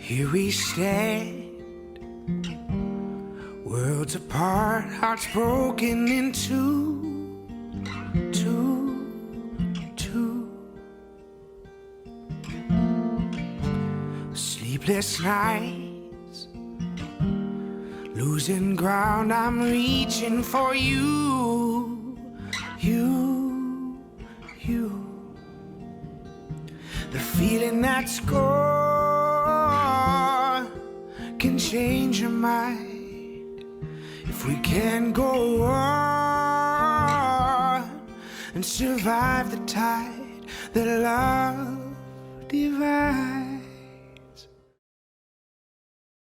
Here we stand, worlds apart, hearts broken in two. Sleepless nights, losing ground, I'm reaching for you, you. The feeling that's gone can change your mind if we can go on and survive the tide that love divides.